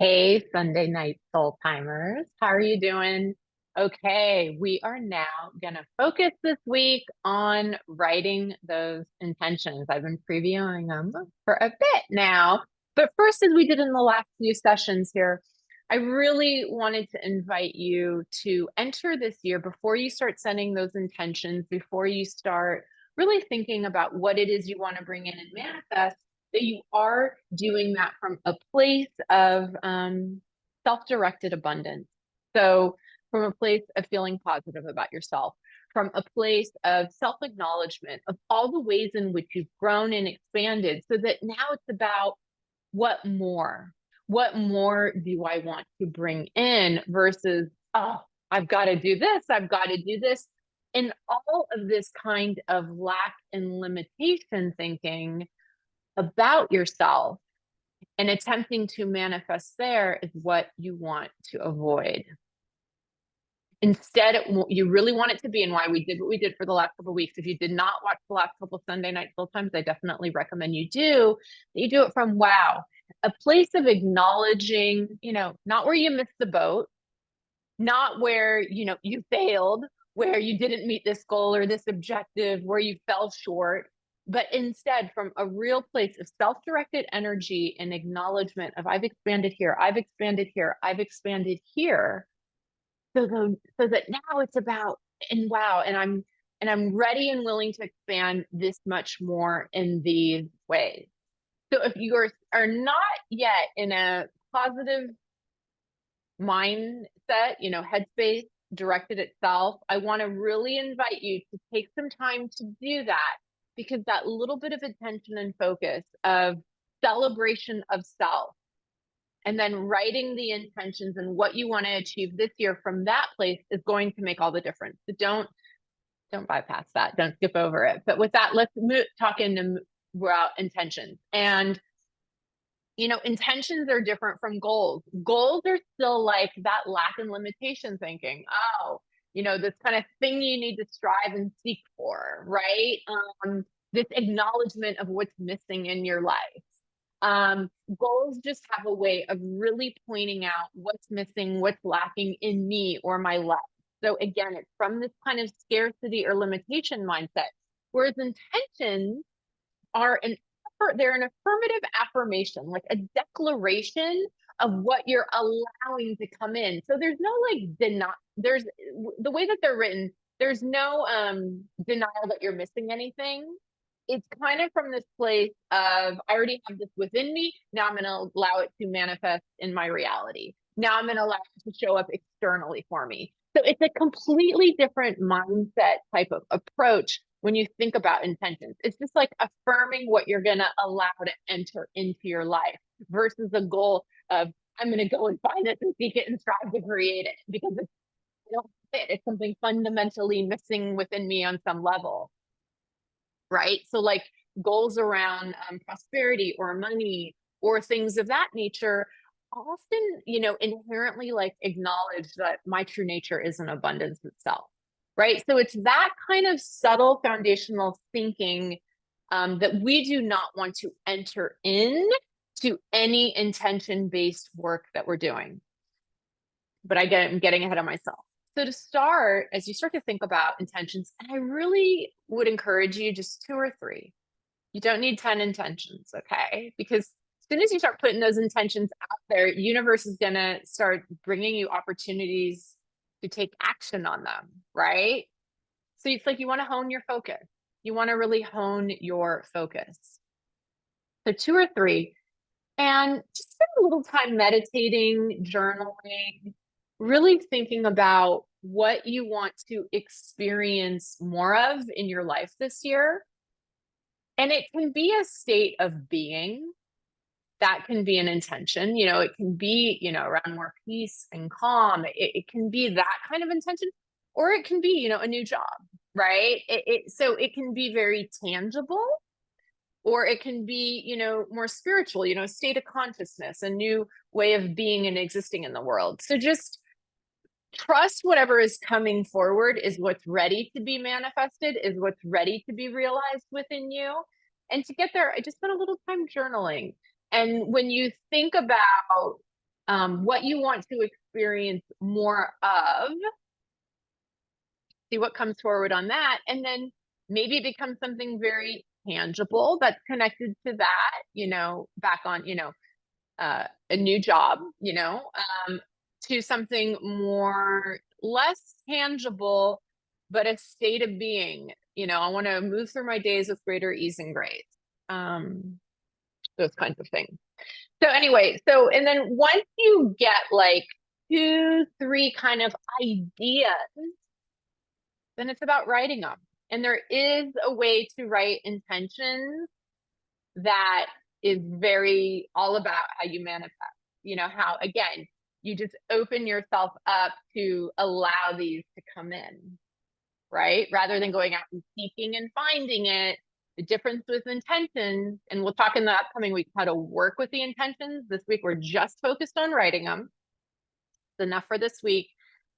Hey, Sunday night soul timers. How are you doing? Okay, we are now going to focus this week on writing those intentions. I've been previewing them for a bit now. But first, as we did in the last few sessions here, I really wanted to invite you to enter this year before you start sending those intentions, before you start really thinking about what it is you want to bring in and manifest, that you are doing that from a place of self-directed abundance. So from a place of feeling positive about yourself, from a place of self-acknowledgement of all the ways in which you've grown and expanded, so that now it's about what more? What more do I want to bring in versus, oh, I've got to do this, I've got to do this. And all of this kind of lack and limitation thinking about yourself and attempting to manifest there is what you want to avoid. Instead, you really want it to be, and why we did what we did for the last couple of weeks. If you did not watch the last couple of Sunday night full times, I definitely recommend you do. You do it from wow, a place of acknowledging, not where you missed the boat, not where, you failed, where you didn't meet this goal or this objective, where you fell short, but instead from a real place of self-directed energy and acknowledgement of I've expanded here, I've expanded here, I've expanded here. So that now it's about, and wow, and I'm ready and willing to expand this much more in these ways. So if you are not yet in a positive mindset, headspace directed itself, I want to really invite you to take some time to do that, because that little bit of attention and focus of celebration of self and then writing the intentions and what you want to achieve this year from that place is going to make all the difference. So don't bypass that. Don't skip over it. But with that, let's talk into intentions. And intentions are different from goals. Goals are still like that lack and limitation thinking. Oh, this kind of thing you need to strive and seek for, right? This acknowledgement of what's missing in your life. Goals just have a way of really pointing out what's missing, what's lacking in me or my life. So again, it's from this kind of scarcity or limitation mindset, whereas intentions are they're an affirmative affirmation, like a declaration of what you're allowing to come in. So there's no there's the way that they're written, there's no denial that you're missing anything. It's kind of from this place of I already have this within me. Now I'm going to allow it to manifest in my reality. Now I'm going to allow it to show up externally for me. So it's a completely different mindset type of approach when you think about intentions. It's just like affirming what you're going to allow to enter into your life versus a goal of I'm going to go and find it and seek it and strive to create it because it don't fit. It's something fundamentally missing within me on some level, right? So like goals around prosperity or money or things of that nature often, inherently like acknowledge that my true nature is an abundance itself, right? So it's that kind of subtle foundational thinking that we do not want to enter in to any intention-based work that we're doing. But I'm getting ahead of myself. So to start, as you start to think about intentions, and I really would encourage you just 2 or 3. You don't need 10 intentions, okay? Because as soon as you start putting those intentions out there, universe is going to start bringing you opportunities to take action on them, right? So it's like you want to hone your focus. You want to really hone your focus. So 2 or 3, and just spend a little time meditating, journaling, really thinking about what you want to experience more of in your life this year. And it can be a state of being. That can be an intention. It can be, around more peace and calm. It can be that kind of intention, or it can be, a new job, right? So it can be very tangible, or it can be, more spiritual, a state of consciousness, a new way of being and existing in the world. So just trust whatever is coming forward is what's ready to be manifested, is what's ready to be realized within you. And to get there, I just spent a little time journaling. And when you think about what you want to experience more of, see what comes forward on that, and then maybe it becomes something very tangible that's connected to that, back on, a new job, to something more less tangible, but a state of being. I want to move through my days with greater ease and grace. Those kinds of things. So anyway, and then once you get like 2, 3 kind of ideas, then it's about writing them. And there is a way to write intentions that is very all about how you manifest. How, again, you just open yourself up to allow these to come in, right? Rather than going out and seeking and finding it. The difference with intentions, and we'll talk in the upcoming week how to work with the intentions. This week, we're just focused on writing them. It's enough for this week.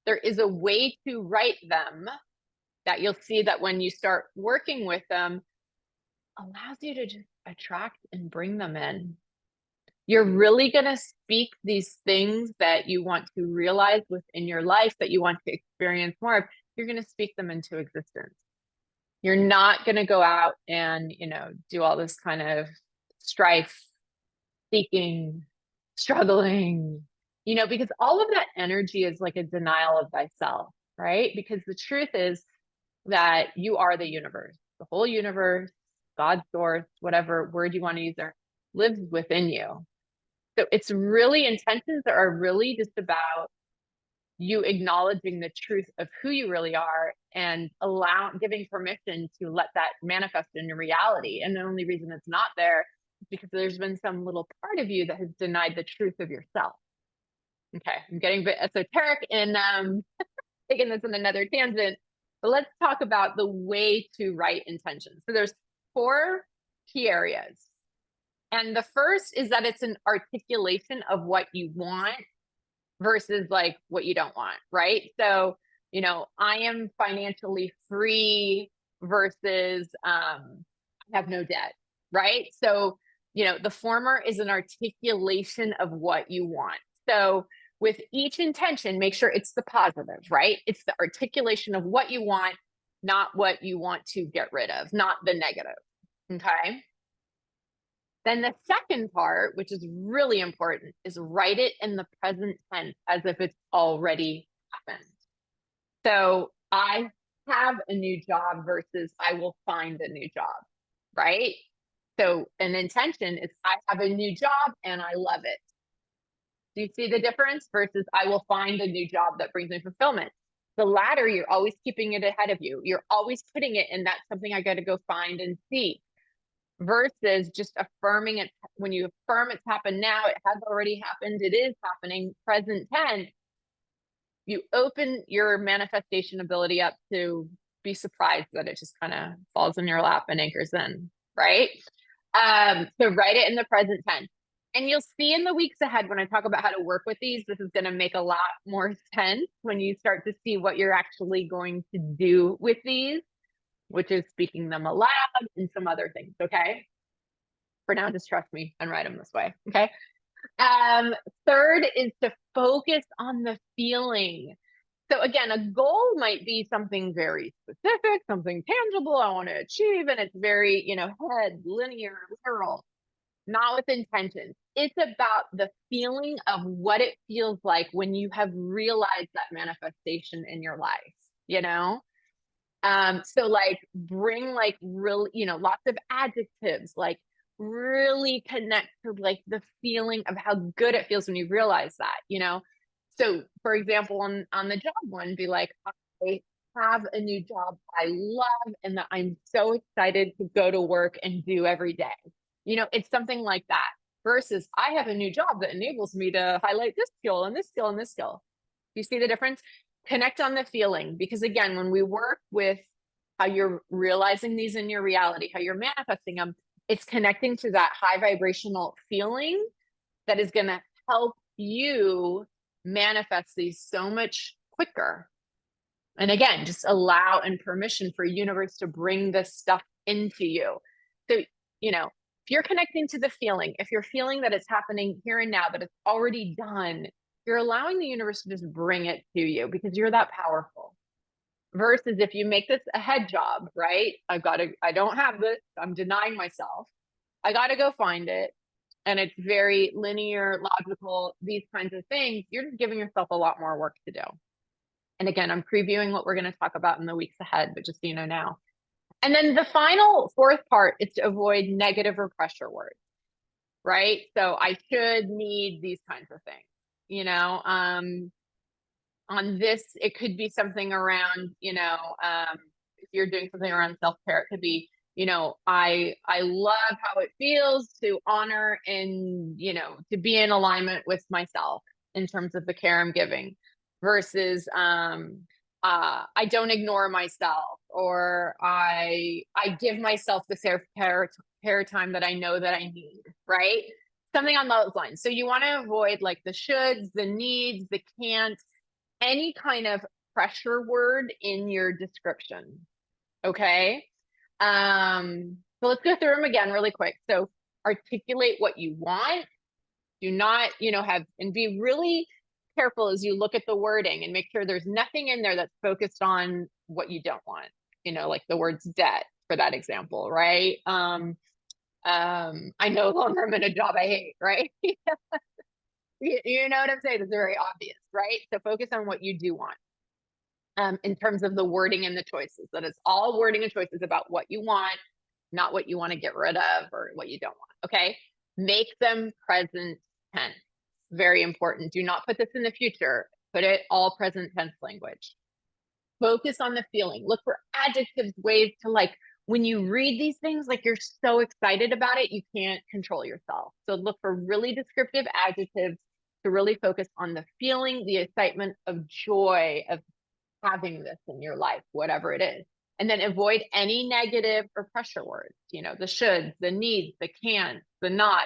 There is a way to write them that you'll see that when you start working with them, allows you to just attract and bring them in. You're really going to speak these things that you want to realize within your life, that you want to experience more of. You're going to speak them into existence. You're not going to go out and, do all this kind of strife, seeking, struggling, because all of that energy is like a denial of thyself, right? Because the truth is that you are the universe, the whole universe, God's source, whatever word you want to use there, lives within you. So it's really, intentions are really just about you acknowledging the truth of who you really are and giving permission to let that manifest in your reality. And the only reason it's not there is because there's been some little part of you that has denied the truth of yourself. Okay, I'm getting a bit esoteric and taking this in another tangent, but let's talk about the way to write intentions. So there's 4 key areas. And the first is that it's an articulation of what you want versus like what you don't want, right? So, I am financially free versus I have no debt, right? So, the former is an articulation of what you want. So with each intention, make sure it's the positive, right? It's the articulation of what you want, not what you want to get rid of, not the negative, okay? Then the second part, which is really important, is write it in the present tense as if it's already happened. So I have a new job versus I will find a new job, right? So an intention is I have a new job and I love it. Do you see the difference? Versus I will find a new job that brings me fulfillment. The latter, you're always keeping it ahead of you. You're always putting it in that's something I got to go find and see. Versus just affirming it. When you affirm it's happened now, it has already happened, it is happening, present tense, you open your manifestation ability up to be surprised that it just kind of falls in your lap and anchors in, right? So write it in the present tense. And you'll see in the weeks ahead when I talk about how to work with these, this is going to make a lot more sense when you start to see what you're actually going to do with these, which is speaking them aloud and some other things, okay? For now, just trust me and write them this way, okay? Third is to focus on the feeling. So again, a goal might be something very specific, something tangible I want to achieve, and it's very, head, linear, literal, not with intentions. It's about the feeling of what it feels like when you have realized that manifestation in your life, So like bring like really, lots of adjectives, like really connect to like the feeling of how good it feels when you realize that. So for example, on the job one, be like, I have a new job I love and that I'm so excited to go to work and do every day. It's something like that versus I have a new job that enables me to highlight this skill and this skill and this skill. Do you see the difference? Connect on the feeling, because again, when we work with how you're realizing these in your reality, how you're manifesting them, it's connecting to that high vibrational feeling that is going to help you manifest these so much quicker. And again, just allow and permission for universe to bring this stuff into you. So, if if you're connecting to the feeling, if you're feeling that it's happening here and now, that it's already done, you're allowing the universe to just bring it to you because you're that powerful. Versus if you make this a head job, right? I don't have this, I'm denying myself. I got to go find it. And it's very linear, logical, these kinds of things. You're just giving yourself a lot more work to do. And again, I'm previewing what we're going to talk about in the weeks ahead, but just so you know now. And then the final fourth part is to avoid negative or pressure words, right? So I should need these kinds of things, you know. On this, it could be something around, if you're doing something around self-care, it could be, I love how it feels to honor and, to be in alignment with myself in terms of the care I'm giving versus I don't ignore myself, or I give myself the self-care time that I know that I need, right? Something on those lines. So you want to avoid like the shoulds, the needs, the can't, any kind of pressure word in your description. Okay. So let's go through them again really quick. So articulate what you want. Do not, have, and be really careful as you look at the wording and make sure there's nothing in there that's focused on what you don't want, like the words debt for that example, right? I no longer am in a job I hate, right? You know what I'm saying? It's very obvious, right? So focus on what you do want. In terms of the wording and the choices, that it's all wording and choices about what you want, not what you want to get rid of or what you don't want. Okay. Make them present tense. Very important. Do not put this in the future. Put it all present tense language. Focus on the feeling. Look for adjectives, ways to like, when you read these things, like you're so excited about it, you can't control yourself. So look for really descriptive adjectives to really focus on the feeling, the excitement of joy of having this in your life, whatever it is. And then avoid any negative or pressure words, the shoulds, the needs, the can't, the not,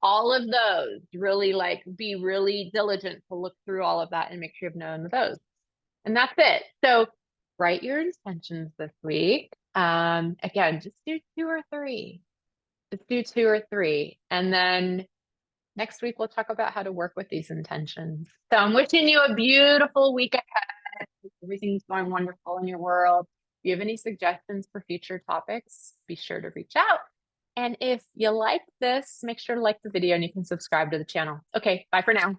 all of those. Really like be really diligent to look through all of that and make sure you've known those. And that's it. So write your intentions this week. Again, just do 2 or 3. Just do 2 or 3. And then next week, we'll talk about how to work with these intentions. So I'm wishing you a beautiful week ahead. Everything's going wonderful in your world. If you have any suggestions for future topics, be sure to reach out. And if you like this, make sure to like the video and you can subscribe to the channel. Okay, bye for now.